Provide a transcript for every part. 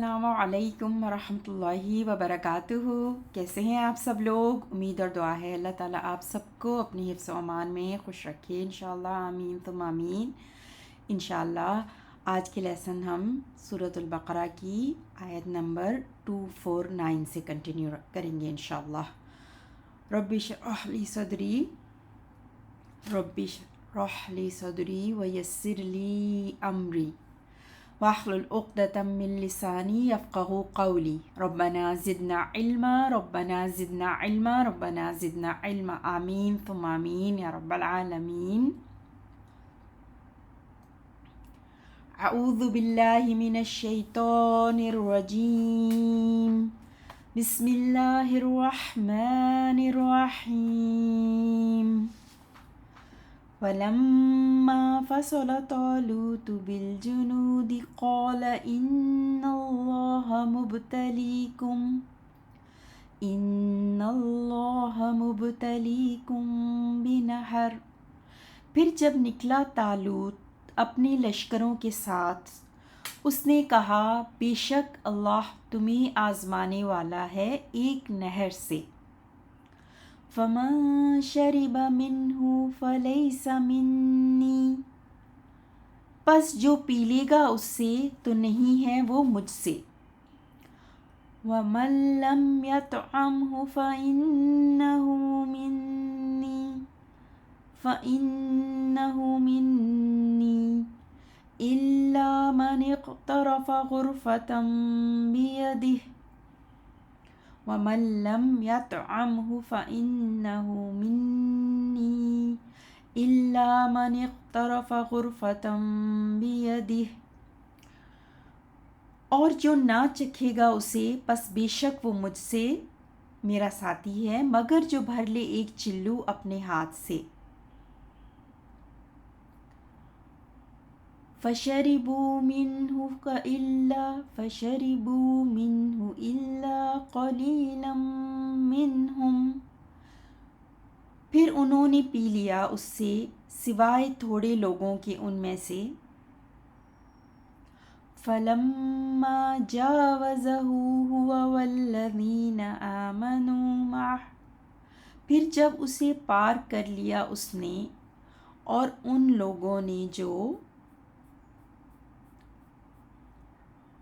السلام علیکم ورحمۃ اللہ وبرکاتہ۔ کیسے ہیں آپ سب لوگ؟ امید اور دعا ہے اللہ تعالیٰ آپ سب کو اپنی حفظ و امان میں خوش رکھے انشاءاللہ، آمین ثم آمین۔ انشاءاللہ آج کے لیسن ہم سورۃ البقرہ کی آیت نمبر 249 سے کنٹینیو کریں گے انشاءاللہ۔ رب اشرح لی صدری رب اشرح لی صدری ویسر لی امری واحلل عقدة من لسانی یفقهوا قولی ربنا زدنا علما ربنا زدنا علما ربنا زدنا علما آمین ثم آمین یا رب العالمین۔ اعوذ باللہ من الشیطان الرجیم، بسم اللہ الرحمن الرحیم۔ فلما فصل طالوت بالجنود قال إن الله مبتليكم بنهر۔ پھر جب نکلا طالوت اپنے لشکروں کے ساتھ، اس نے کہا بے شک اللہ تمہیں آزمانے والا ہے ایک نہر سے۔ فمن شرب منہ فلیس منی، پس جو پی لے گا اس سے تو نہیں ہے وہ مجھ سے۔ ومن لم یطعمہ فإنہ منی الا من اقترف غرفة بیدہ ومن لم یطعمہ فإنہ منی الا من اقترف غرفة بیدہ، اور جو نہ چکھے گا اسے پس بے شک وہ مجھ سے میرا ساتھی ہے، مگر جو بھر لے ایک چلو اپنے ہاتھ سے۔ فشربوا منه إلا قليلا منهم، پھر انہوں نے پی لیا اس سے سوائے تھوڑے لوگوں کے ان میں سے۔ فلما جاوزه هو والذين آمنوا معه، پھر جب اسے پار کر لیا اس نے اور ان لوگوں نے جو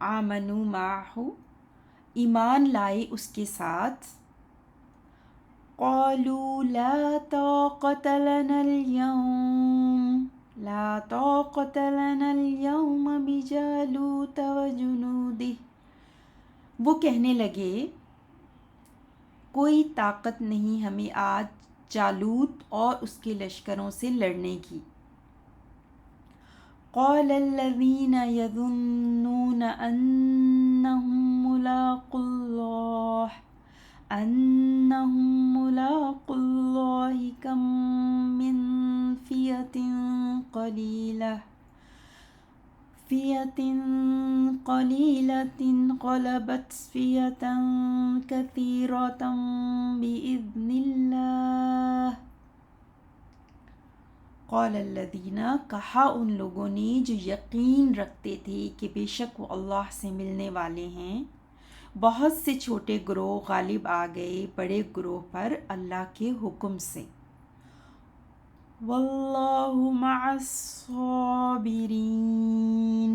آمنوا معه ایمان لائے اس کے ساتھ، قالوا لا طاقة لنا اليوم بجالوت وجنودہ، وہ کہنے لگے کوئی طاقت نہیں ہمیں آج جالوت اور اس کے لشکروں سے لڑنے کی۔ قال الذين يظنون أنهم ملاقو الله كم من فئة قليلة غلبت فئة كثيرة بإذن الله۔ قال الذین، کہا ان لوگوں نے جو یقین رکھتے تھے کہ بے شک وہ اللہ سے ملنے والے ہیں، بہت سے چھوٹے گروہ غالب آ گئے بڑے گروہ پر اللہ کے حکم سے۔ واللہ مع الصابرین،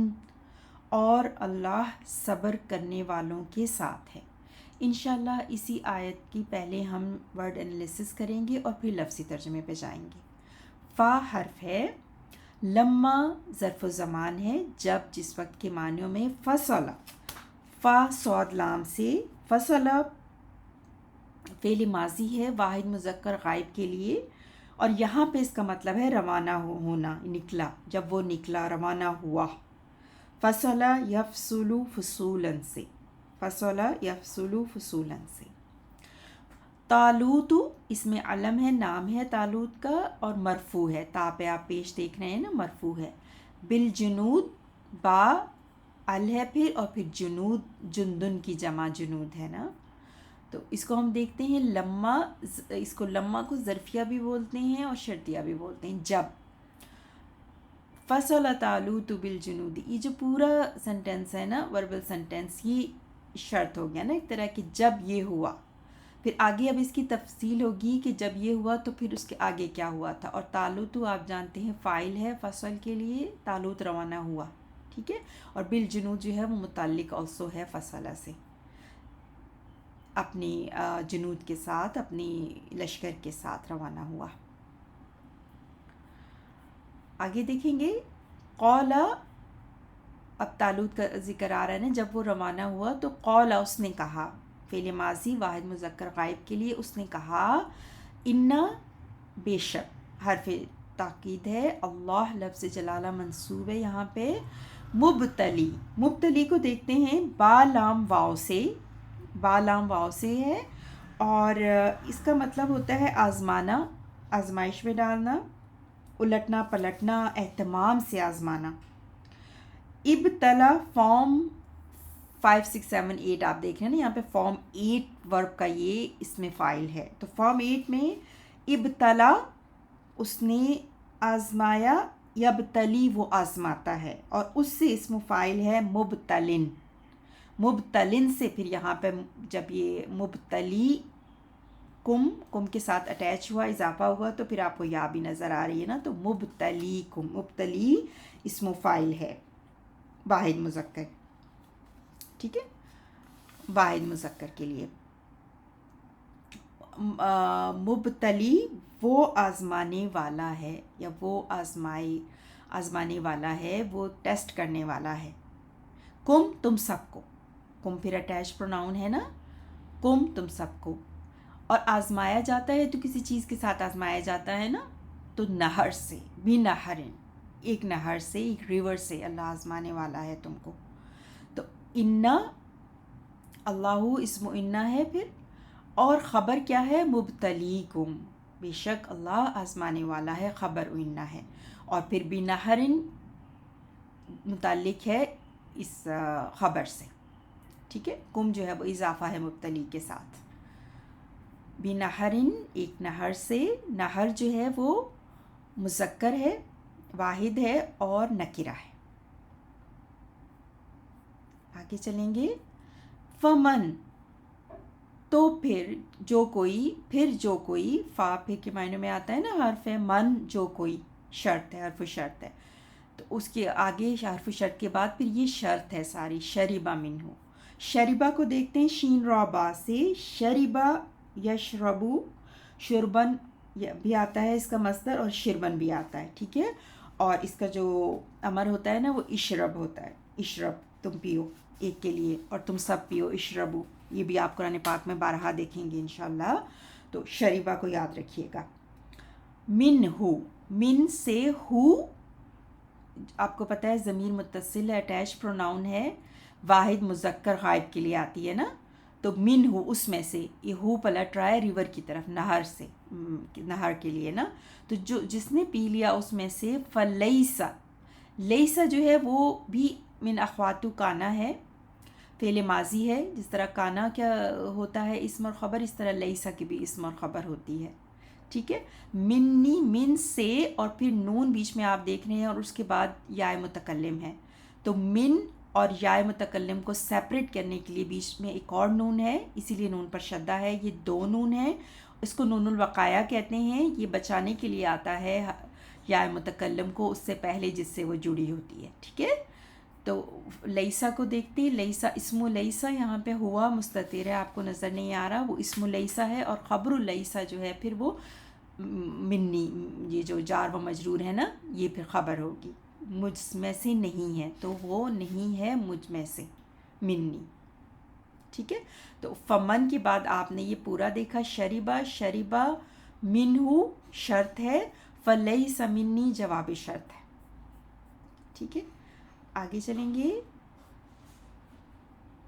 اور اللہ صبر کرنے والوں کے ساتھ ہے۔ انشاءاللہ اسی آیت کی پہلے ہم ورڈ انالیسس کریں گے اور پھر لفظی ترجمے پہ جائیں گے۔ فا حرف ہے، لما ظرف و زمان ہے جب جس وقت کے معنیوں میں فصل، فا صاد لام سے، فصل فعل ماضی ہے واحد مذکر غائب کے لیے، اور یہاں پہ اس کا مطلب ہے روانہ ہونا، نکلا، جب وہ نکلا روانہ ہوا۔ فصل یفصل فصولا سے، فصل یفصل فصولا سے۔ طالوت اس میں علم ہے، نام ہے طالوت کا، اور مرفوع ہے، تا پہ آپ پیش دیکھ رہے ہیں نا، مرفوع ہے۔ بالجنود، با ال ہے پھر، اور پھر جنود جندن کی جمع جنود ہے نا، تو اس کو ہم دیکھتے ہیں لما، اس کو لما کو ظرفیہ بھی بولتے ہیں اور شرطیہ بھی بولتے ہیں۔ جب فصل طالوت بالجنود، یہ جو پورا سنٹینس ہے نا وربل سنٹینس، یہ شرط ہو گیا نا ایک طرح کہ جب یہ ہوا. پھر آگے اب اس کی تفصیل ہوگی کہ جب یہ ہوا تو پھر اس کے آگے کیا ہوا تھا. اور طالوت آپ جانتے ہیں فاعل ہے فصل کے لیے، طالوت روانہ ہوا، ٹھیک ہے. اور بالجنود جو ہے وہ متعلق آلسو ہے فصلہ سے، اپنی جنود کے ساتھ، اپنی لشکر کے ساتھ روانہ ہوا. آگے دیکھیں گے قولا، اب طالوت کا ذکر آ رہا ہے نا، جب وہ روانہ ہوا تو قولا اس نے کہا، فعل ماضی واحد مذکر غائب کے لیے اس نے کہا، انا بے شک، حرف تاکید ہے، اللہ لفظ جلالہ منصوب ہے یہاں پہ، مبتلی، مبتلی کو دیکھتے ہیں با لام واو سے، با لام واو سے ہے، اور اس کا مطلب ہوتا ہے آزمانا، آزمائش میں ڈالنا، الٹنا پلٹنا، اہتمام سے آزمانا. ابتلا فارم 5 6 7 8 آپ دیکھ رہے ہیں نا، یہاں پہ فارم 8 ورب کا یہ اس میں فاعل ہے. تو فارم 8 میں ابتلا اس نے آزمایا، یبتلی وہ آزماتا ہے، اور اس سے اسم فاعل ہے مبتلن. مبتلن سے پھر یہاں پہ جب یہ مبتلی کم کے ساتھ اٹیچ ہوا، اضافہ ہوا، تو پھر آپ کو یا بھی نظر آ رہی ہے نا، تو مبتلی کم، مبتلی اسم فاعل ہے واحد مذکر، ٹھیک ہے، واحد مذکر کے لیے. مبتلی وہ آزمانے والا ہے، یا وہ آزمانے والا ہے، وہ ٹیسٹ کرنے والا ہے. کم تم سب کو، کم پھر اٹیچ پروناؤن ہے نا، کم تم سب کو. اور آزمایا جاتا ہے تو کسی چیز کے ساتھ آزمایا جاتا ہے نا، تو نہر سے، بھی نہرن، ایک نہر سے، ایک ریور سے اللہ آزمانے والا ہے تم کو. تو انا، اللہ اسم انا ہے پھر، اور خبر کیا ہے، مبتلیکم، بے شک اللہ آزمانے والا ہے، خبر انا ہے. اور پھر بھی نہرن متعلق ہے اس خبر سے، ٹھیک ہے. کم جو ہے وہ اضافہ ہے مبتلی کے ساتھ. بنہرن ایک نہر سے، نہر جو ہے وہ مذکر ہے، واحد ہے اور نکرہ ہے. آگے چلیں گے. فمن تو پھر جو کوئی، فا پھر کے معنی میں آتا ہے نا حرف ہے، من جو کوئی، شرط ہے، حرف شرط ہے، تو اس کے آگے حرف شرط کے بعد پھر یہ شرط ہے ساری. شریبہ منہ، شریبہ کو دیکھتے ہیں شین را با سے، شریبہ یشربو، شربن بھی آتا ہے اس کا مصدر، اور شربن بھی آتا ہے، ٹھیک ہے. اور اس کا جو امر ہوتا ہے نا وہ اشرب ہوتا ہے، اشرب تم پیو ایک کے لیے، اور تم سب پیو، اشربو. یہ بھی آپ قرآن پاک میں بارہا دیکھیں گے انشاءاللہ. تو شریبہ کو یاد رکھیے گا. من ہو، من سے ہو، آپ کو پتہ ہے ضمیر متصل ہے، اٹیچ پروناؤن ہے، واحد مذکر غائب کے لیے آتی ہے نا. تو من ہو اس میں سے، یہ ہو پلٹ رہا ہے ریور کی طرف، نہر سے، نہر کے لیے نا. تو جو جس نے پی لیا اس میں سے، فلیسا، لیسا جو ہے وہ بھی من اخواتو کانا ہے، فعل ماضی ہے. جس طرح کانا کیا ہوتا ہے اسم اور خبر، اس طرح لیسا کی بھی اسم اور خبر ہوتی ہے، ٹھیک ہے. منی، من سے، اور پھر نون بیچ میں آپ دیکھ رہے ہیں، اور اس کے بعد یا متکلم ہے. تو من اور یا متکلم کو سیپریٹ کرنے کے لیے بیچ میں ایک اور نون ہے، اسی لیے نون پر شدہ ہے. یہ دو نون ہیں، اس کو نون الوقایا کہتے ہیں. یہ بچانے کے لیے آتا ہے یا متکلم کو اس سے پہلے جس سے وہ جڑی ہوتی ہے، ٹھیک ہے. تو لیسا کو دیکھتے ہیں. لیسا اسم لیسا یہاں پہ ہوا مستتر ہے، آپ کو نظر نہیں آ رہا، وہ اسم لیسا ہے. اور خبر لیسا جو ہے پھر وہ منی، یہ جو جار و مجرور ہے نا، یہ پھر خبر ہوگی. مجھ میں سے نہیں ہے، تو وہ نہیں ہے مجھ میں سے، منی، ٹھیک ہے. تو فمن کے بعد آپ نے یہ پورا دیکھا، شریبہ، شریبہ منہو شرط ہے، فلیس منی جواب شرط ہے، ٹھیک ہے. آگے چلیں گے.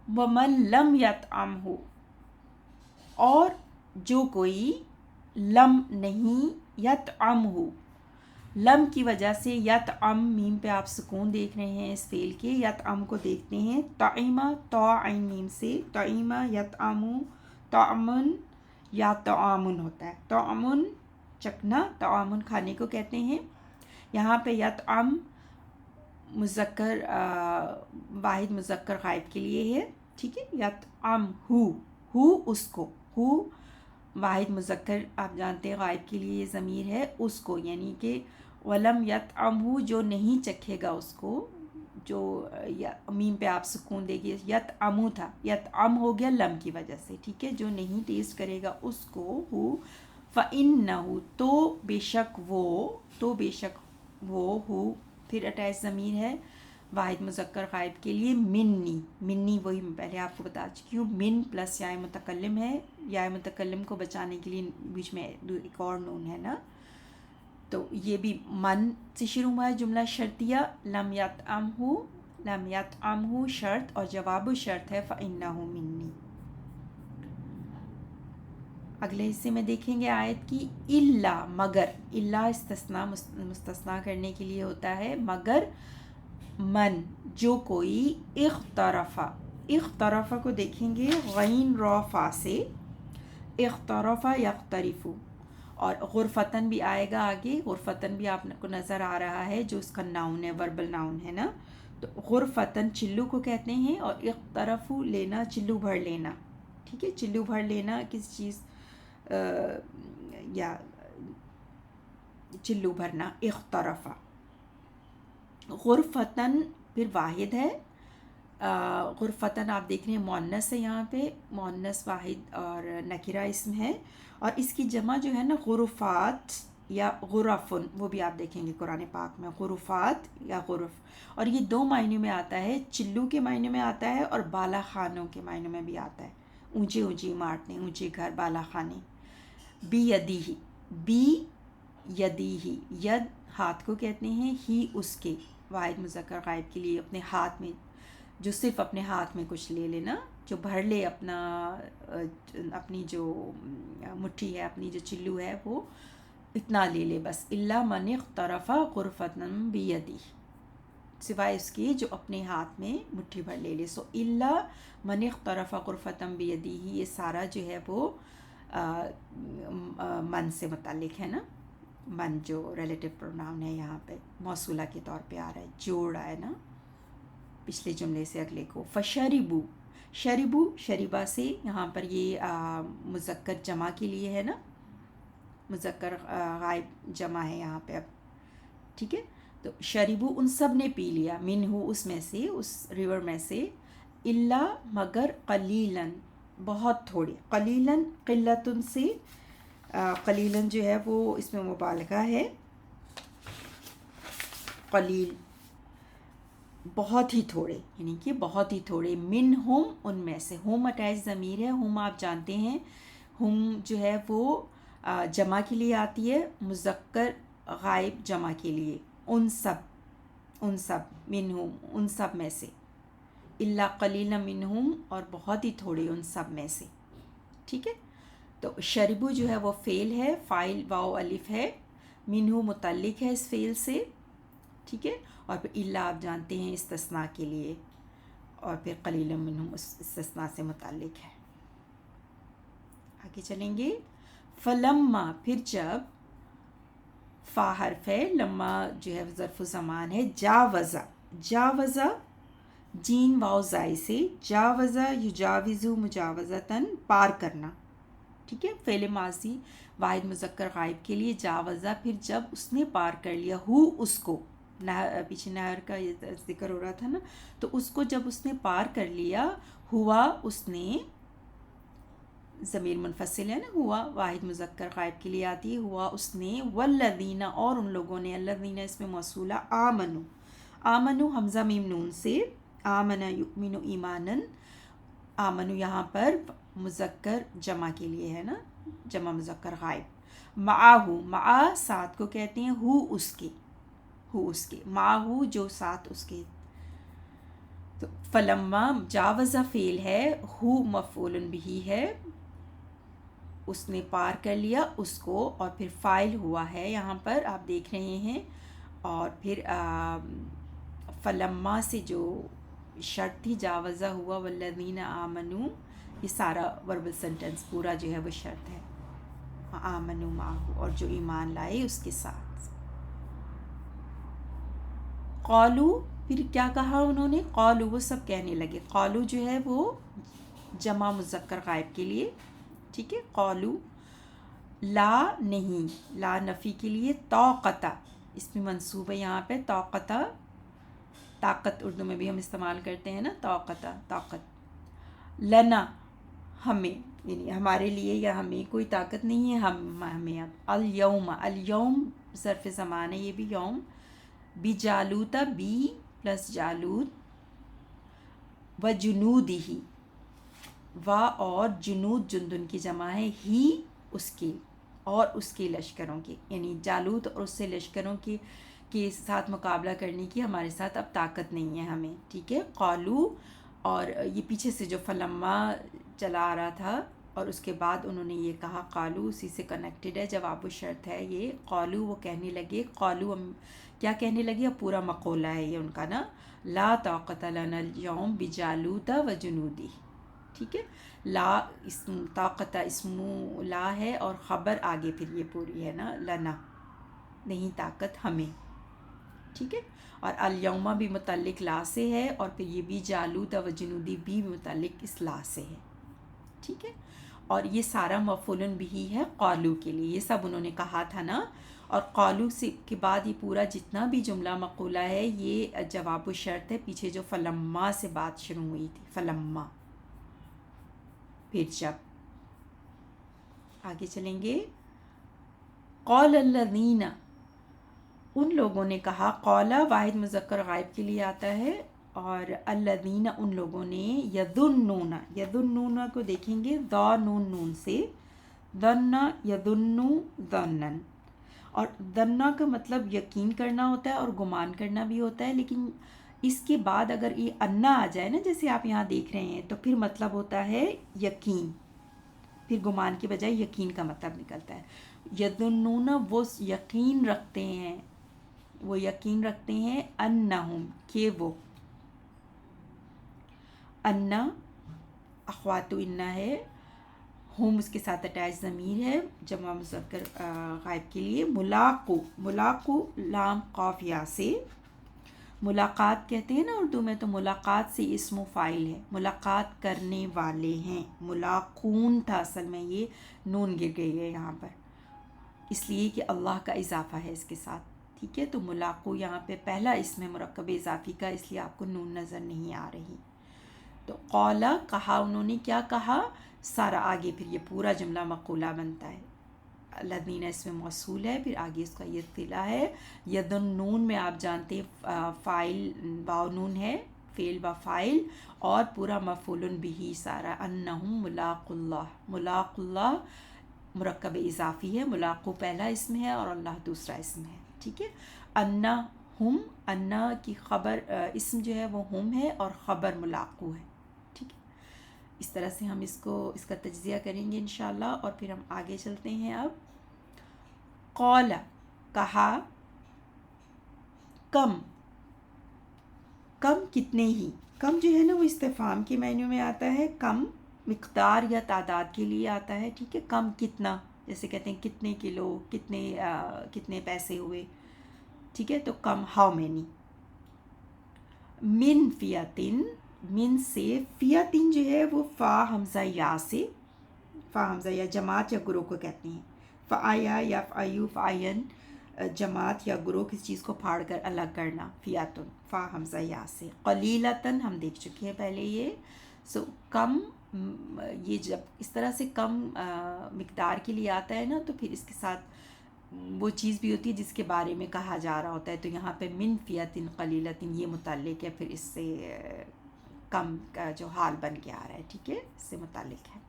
ومن لم یطعمہ، اور جو کوئی لم نہیں، یطعمہ، لم کی وجہ سے، یطعم میم پہ آپ سکون دیکھ رہے ہیں اس فعل کے. یطعم کو دیکھتے ہیں، طعمہ، طا عین میم سے، طعمہ یطعمو، طعمن یا طعامن ہوتا ہے. طعمن چکنا، طعامن کھانے کو کہتے ہیں. یہاں پہ یطعم مذکر واحد مذکر غائب کے لیے ہے، ٹھیک ہے. یطعم ہو اس کو، ہو واحد مذکر آپ جانتے ہیں غائب کے لیے یہ ضمیر ہے اس کو، یعنی کہ ولم یطعمہ جو نہیں چکھے گا اس کو، جو میم پہ آپ سکون دے گی، یطعمو تھا، یطعم ہو گیا لم کی وجہ سے، ٹھیک ہے، جو نہیں ٹیسٹ کرے گا اس کو، ہو فإنہ تو بے شک وہ ہو پھر اٹیچ ضمیر ہے واحد مذکر غائب کے لیے، منی وہی میں پہلے آپ کو بتا چکی ہوں، من پلس یا متکلم ہے، یا متکلم کو بچانے کے لیے بیچ میں ایک اور نون ہے نا، تو یہ بھی من سے شروع ہوا ہے جملہ شرطیہ. لم یطعمہ شرط اور جواب شرط ہے فإنہ منی. اگلے حصے میں دیکھیں گے آیت کی، الا مگر، الا استثناء مستثنیٰ کرنے کے لیے ہوتا ہے، مگر من جو کوئی اخترف کو دیکھیں گے غین را فا سے، اخترف یخترف، اور غرفتن بھی آئے گا آگے، غرفتن بھی آپ کو نظر آ رہا ہے جو اس کا ناؤن ہے، وربل ناؤن ہے نا، تو غرفتن چلو کو کہتے ہیں، اور اخترف لینا چلو بھر لینا، ٹھیک ہے، چلو بھر لینا کسی چیز یا چلو بھرنا، اخترفہ. غرفتن پھر واحد ہے، غرفتن آپ دیکھ رہے ہیں مؤنث ہے، یہاں پہ مؤنث واحد اور نکرہ اسم ہے، اور اس کی جمع جو ہے نا غرفات یا غرفن، وہ بھی آپ دیکھیں گے قرآن پاک میں، غرفات یا غرف، اور یہ دو معنی میں آتا ہے، چلو کے معنی میں آتا ہے اور بالا خانوں کے معنی میں بھی آتا ہے، اونچی عمارتیں، اونچے گھر، بالا خانے. بی یدیہی، ید ہاتھ کو کہتے ہیں، ہی اس کے واحد مذکر غائب کے لیے اپنے ہاتھ میں، جو صرف اپنے ہاتھ میں کچھ لے لینا، جو بھر لے اپنی جو مٹھی ہے، اپنی جو چلو ہے وہ اتنا لے لے بس. الا من اقترف غرفتن بیدی، سوائے اس کی جو اپنے ہاتھ میں مٹھی بھر لے لے. سو الا من اقترف غرفتن بیدی، یہ سارا جو ہے وہ من سے متعلق ہے نا، من جو ریلیٹیو پروناؤن ہے یہاں پہ موصولہ کے طور پہ آ رہا ہے، جوڑ رہا ہے نا پچھلے جملے سے اگلے کو. فشربو، شریبہ سے یہاں پر یہ مذکر جمع کے لیے ہے نا، مذکر غائب جمع ہے یہاں پہ اب، ٹھیک ہے. تو شریبو ان سب نے پی لیا، منہو اس میں سے، اس ریور میں سے، الا مگر قلیلاً بہت تھوڑے، قلیلاً قلتن سے، قلیلاً جو ہے وہ اس میں مبالغہ ہے، قلیل بہت ہی تھوڑے، یعنی کہ بہت ہی تھوڑے، منہم ان میں سے، ہم اٹیچ ضمیر ہے، ہم آپ جانتے ہیں، ہم جو ہے وہ جمع کے لیے آتی ہے، مذکر غائب جمع کے لیے، ان سب منہم ان سب میں سے، الا قلیلا منہم اور بہت ہی تھوڑے ان سب میں سے، ٹھیک ہے. تو شربو جو ہے وہ فعل ہے، فاعل واو الف ہے، منہو متعلق ہے اس فعل سے، ٹھیک ہے، اور پھر الا آپ جانتے ہیں استثناء کے لیے، اور پھر قلیلا منہم استثناء سے متعلق ہے. آگے چلیں گے. فلما پھر جب، فا حرف ہے، لما جو ہے ظرف زمان ہے، جاوزہ جین واو زائی سے، جاوزہ یجاوزو مجاوزتاً پار کرنا، ٹھیک ہے، فعل ماضی واحد مذکر غائب کے لیے جاوزہ پھر جب اس نے پار کر لیا، ہو اس کو، پیچھے نہر کا یہ ذکر ہو رہا تھا نا، تو اس کو جب اس نے پار کر لیا، ہوا اس نے، ضمیر منفصل ہے نا، ہوا واحد مذکر غائب کے لیے آتی ہے، ہوا اس نے، والذین اور ان لوگوں نے، الذین اس میں موصولہ، آمنو حمزہ میم نون سے، آمن یؤمن ایمانن، آمنو یہاں پر مذکر جمع کے لیے ہے نا، جمع مذکر غائب. مع ساتھ کو کہتے ہیں، ہو اس کے، معہو جو ساتھ اس کے. تو فلما جاوزہ فعل ہے، ہو مفعول بہ ہے، اس نے پار کر لیا اس کو، اور پھر فاعل ہوا ہے یہاں پر آپ دیکھ رہے ہیں، اور پھر فلما سے جو شرط تھی جاوزہ ہوا والذین آمنو، یہ سارا وربل سنٹنس پورا جو ہے وہ شرط ہے، آمنو معہو، اور جو ایمان لائے اس کے ساتھ. قالو پھر کیا کہا انہوں نے؟ قالو، وہ سب کہنے لگے. قالو جو ہے وہ جمع مذکر غائب کے لیے، ٹھیک ہے. قالو لا نہیں، لا نفی کے لیے. طاقت اس میں منصوب ہے یہاں پہ. طاقت، طاقت اردو میں بھی ہم استعمال کرتے ہیں نا، طاقت طاقت. لنا ہمیں، یعنی ہمارے لیے یا ہمیں کوئی طاقت نہیں ہے، ہمیں اب. الیوم، الیوم ظرف زمان ہے یہ بھی یوم. بجالوت، بی پلس جالوت. و جنودی، و اور جنود جندن کی جمع ہے. ہی اس کے، اور اس کے لشکروں کے، یعنی جالوت اور اس سے لشکروں کے ساتھ مقابلہ کرنے کی ہمارے ساتھ اب طاقت نہیں ہے ہمیں، ٹھیک ہے. قالو، اور یہ پیچھے سے جو فلما چلا آ رہا تھا اور اس کے بعد انہوں نے یہ کہا قالو، اسی سے کنیکٹڈ ہے، جواب و شرط ہے یہ. قالو وہ کہنے لگے، قالو ہم کیا کہنے لگے؟ اب پورا مقولہ ہے یہ ان کا نا. لا طاقت لنا اليوم بجالوت و جنودی، ٹھیک ہے. لا اسم، طاقت اسم لا ہے اور خبر آگے پھر یہ پوری ہے نا، لنا نہیں طاقت ہمیں، ٹھیک ہے. اور الیوم بھی متعلق لا سے ہے، اور پھر یہ بھی جالوت و جنودی بھی متعلق اس لا سے ہے، ٹھیک ہے. اور یہ سارا مفعول بھی ہے قالو کے لیے، یہ سب انہوں نے کہا تھا نا. اور قالو سے کے بعد یہ پورا جتنا بھی جملہ مقولہ ہے یہ جواب و شرط ہے، پیچھے جو فلما سے بات شروع ہوئی تھی، فلما. پھر جب آگے چلیں گے، قال الذین، ان لوگوں نے کہا. قولا واحد مذکر غائب کے لیے آتا ہے، اور الذین ان لوگوں نے. یظنون، یظنون کو دیکھیں گے ذا نون نون سے. ظن یظن ظنن، اور ظنا کا مطلب یقین کرنا ہوتا ہے اور گمان کرنا بھی ہوتا ہے، لیکن اس کے بعد اگر یہ انا آ جائے نا، جیسے آپ یہاں دیکھ رہے ہیں، تو پھر مطلب ہوتا ہے یقین، پھر گمان کے بجائے یقین کا مطلب نکلتا ہے. یظنون وہ یقین رکھتے ہیں، وہ یقین رکھتے ہیں. انہم کہ وہ، انا اخوات انا ہے. ہم اس کے ساتھ اٹیچ ضمیر ہے جمع مذکر غائب کے لیے. ملاقو، ملاقو لام قاف یا سے. ملاقات کہتے ہیں نا اردو میں، تو ملاقات سے اسم و فاعل ہے، ملاقات کرنے والے ہیں. ملاقون تھا اصل میں، یہ نون گر گئی ہے یہاں پر، اس لیے کہ اللہ کا اضافہ ہے اس کے ساتھ، ٹھیک ہے. تو ملاقو یہاں پہ پہلا اسم ہے مرکب اضافی کا، اس لیے آپ کو نون نظر نہیں آ رہی. تو قولا کہا، انہوں نے کیا کہا؟ سارا آگے پھر یہ پورا جملہ مقولہ بنتا ہے. الذین اس میں موصول ہے، پھر آگے اس کا یہ صلہ ہے. یظنون میں آپ جانتے فاعل واو نون ہے، فعل و فاعل، اور پورا مفعول بھی سارا. انہم ملاق اللہ، ملاق اللہ مرکب اضافی ہے. ملاقو پہلا اسم ہے اور اللہ دوسرا اسم ہے، ٹھیک ہے. انا ہم، انا کی خبر اسم جو ہے وہ ہم ہے اور خبر ملاقو ہے، ٹھیک ہے. اس طرح سے ہم اس کا تجزیہ کریں گے انشاءاللہ. اور پھر ہم آگے چلتے ہیں. اب قال کہا، کم، کم کتنے ہی. کم جو ہے نا وہ استفہام کے معنی میں آتا ہے. کم مقدار یا تعداد کے لیے آتا ہے، ٹھیک ہے. کم کتنا، جیسے کہتے ہیں کتنے کلو، کتنے پیسے ہوئے، ٹھیک ہے. تو کم ہاؤ مینی. من فیاتن، من سے. فیاتن جو ہے وہ فا حمزہ یا سے، فا حمزہ یا جماعت یا گروہ کو کہتے ہیں. فآیا یا فایو فعین، جماعت یا گروہ کسی چیز کو پھاڑ کر الگ کرنا. فیاتن فا حمزہ یا سے. قلیلتن ہم دیکھ چکے ہیں پہلے یہ. سو کم، یہ جب اس طرح سے کم مقدار کے لیے آتا ہے نا، تو پھر اس کے ساتھ وہ چیز بھی ہوتی ہے جس کے بارے میں کہا جا رہا ہوتا ہے. تو یہاں پہ من فیاتن قلیلتن یہ متعلق ہے پھر اس سے کم کا جو حال بن کے آ رہا ہے، ٹھیک ہے، اس سے متعلق ہے.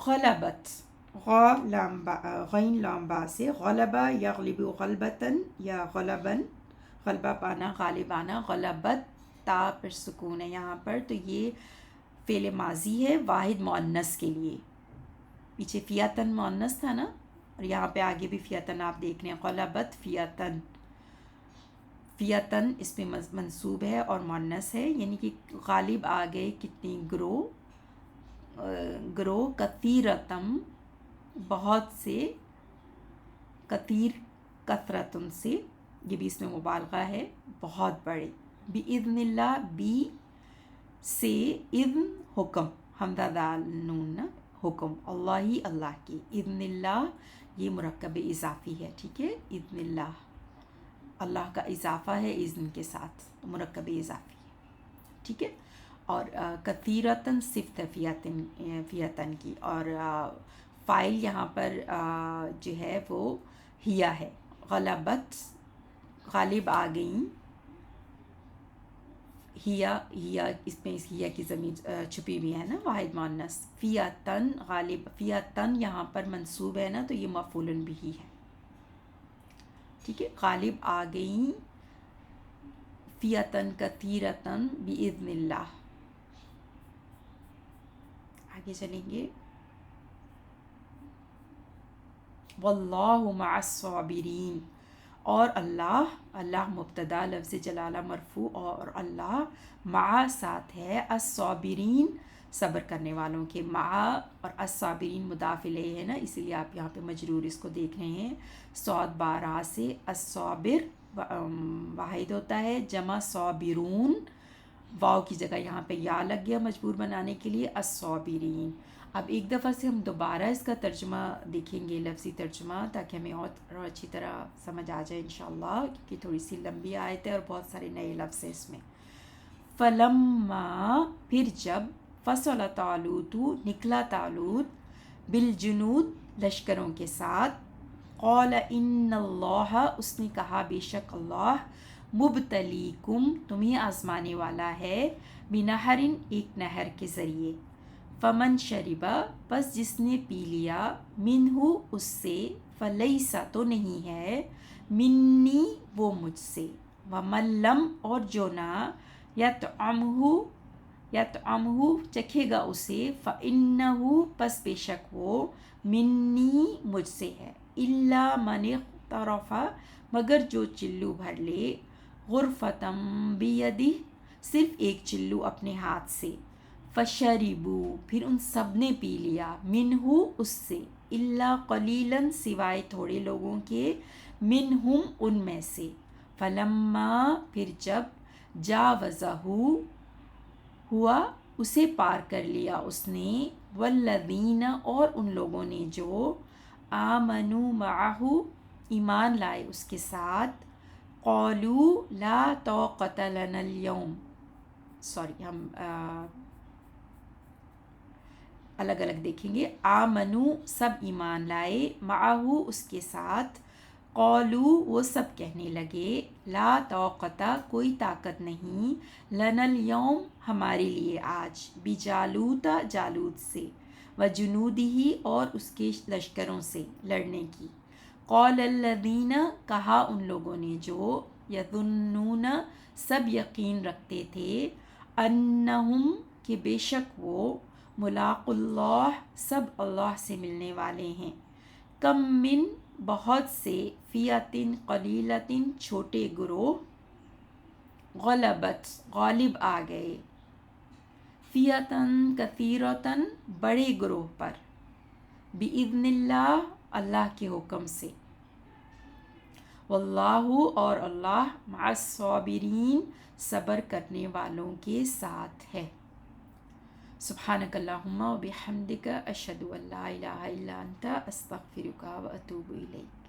غلبت، غین لام با سے. غلبہ یغلب غلبتاً یا غلباً، غلبہ پانا، غالب آنا. غلبت تا پر سکون ہے یہاں پر، تو یہ فعل ماضی ہے واحد مؤنث کے لیے. پیچھے فیاتن مؤنث تھا نا، اور یہاں پہ آگے بھی فیاتن آپ دیکھ رہے ہیں. غلبت فیاتن، فیاتن اس پہ منصوب ہے اور مؤنث ہے، یعنی کہ غالب آ گئے کتنی گروہ. گروہ کثیرتم بہت سے، کثیر کثرتن سے، یہ بھی اس میں مبالغہ ہے، بہت بڑے. بِإِذْنِ اللہ، بی سے اذن حکم، حمزہ دال نون نا، حکم اللہ ہی اللہ کی. اذن اللہ یہ مرکب اضافی ہے، ٹھیک ہے. اذن اللہ، اللہ کا اضافہ ہے اذن کے ساتھ، مرکب اضافی ہے، ٹھیک ہے. اور کثیرتن صفت فیتن کی، اور فائل یہاں پر جو ہے وہ ہیا ہے. غلبت غالب آ گئیں، ہیا اس میں اس ہیا کی ضمیر چھپی ہوئی ہے نا، واحد مؤنث. فیتن غالب، فیتن یہاں پر منصوب ہے نا، تو یہ مفعول بھی ہے، ٹھیک ہے. غالب آ گئیں فیتن کثیرتن باذن اللہ. آگے چلیں گے. واللہ مع الصابرین، اور اللہ مبتدا لفظ جلالہ مرفوع، اور اللہ مع ساتھ ہے، الصابرین صبر کرنے والوں کے. مع اور الصابرین مضاف الیہ ہے نا، اسی لیے آپ یہاں پہ مجرور اس کو دیکھ رہے ہیں صاد بارہ سے. الصابر واحد ہوتا ہے، جمع صابرون، واو کی جگہ یہاں پہ یا لگ گیا مجبور بنانے کے لیے، الصابرین. اب ایک دفعہ سے ہم دوبارہ اس کا ترجمہ دیکھیں گے، لفظی ترجمہ، تاکہ ہمیں اور اچھی طرح سمجھ آ جائے انشاءاللہ، کیونکہ تھوڑی سی لمبی آیت ہے اور بہت سارے نئے لفظ ہیں اس میں. فلما پھر جب، فصل طالوت نکلا طالوت، بالجنود لشکروں کے ساتھ، قال ان اللہ اس نے کہا بے شک اللہ، مبتلیکم تمہیں آزمانے والا ہے، بنہرن ایک نہر کے ذریعے. فمن شربا پس جس نے پی لیا، منہ اس سے، فلیسا تو نہیں ہے، منی وہ مجھ سے. ومن لم اور جو نہ، یطعمہ چکھے گا اسے، فإنہ پس بے شک وہ، منی مجھ سے ہے. الا من اغترف مگر جو چلو بھر لے، غرفتم بیدہ صرف ایک چلو اپنے ہاتھ سے. فشربوا پھر ان سب نے پی لیا، منہ اس سے، الا قلیلا سوائے تھوڑے لوگوں کے، منہم ان میں سے. فلما پھر جب، جاوزہ ہوا اسے پار کر لیا اس نے، والذین اور ان لوگوں نے جو، آمنوا معہ ایمان لائے اس کے ساتھ، قالوا لا طاقت لنا اليوم، سوری ہم الگ الگ دیکھیں گے. آمنو سب ایمان لائے، معہ اس کے ساتھ، قالو وہ سب کہنے لگے، لا طاقت کوئی طاقت نہیں، لنا اليوم ہمارے لیے آج، بجالوت جالوت سے، وجنودہ اور اس کے لشکروں سے لڑنے کی. قال الذین کہا ان لوگوں نے جو، یظنون سب یقین رکھتے تھے، انہم کہ بے شک وہ، ملاق اللہ سب اللہ سے ملنے والے ہیں. کم من بہت سے، فیاتن قلیلتن چھوٹے گروہ، غلبت غالب آ گئے، فیاتن کثیرتن بڑے گروہ پر، باذن اللہ اللہ کے حکم سے. واللہ اور اللہ، مع الصابرین صبر کرنے والوں کے ساتھ ہے. سبحانک اللہم و بحمدک، اشہد ان لا الہ الا انت، استغفرک و اتوب الیک.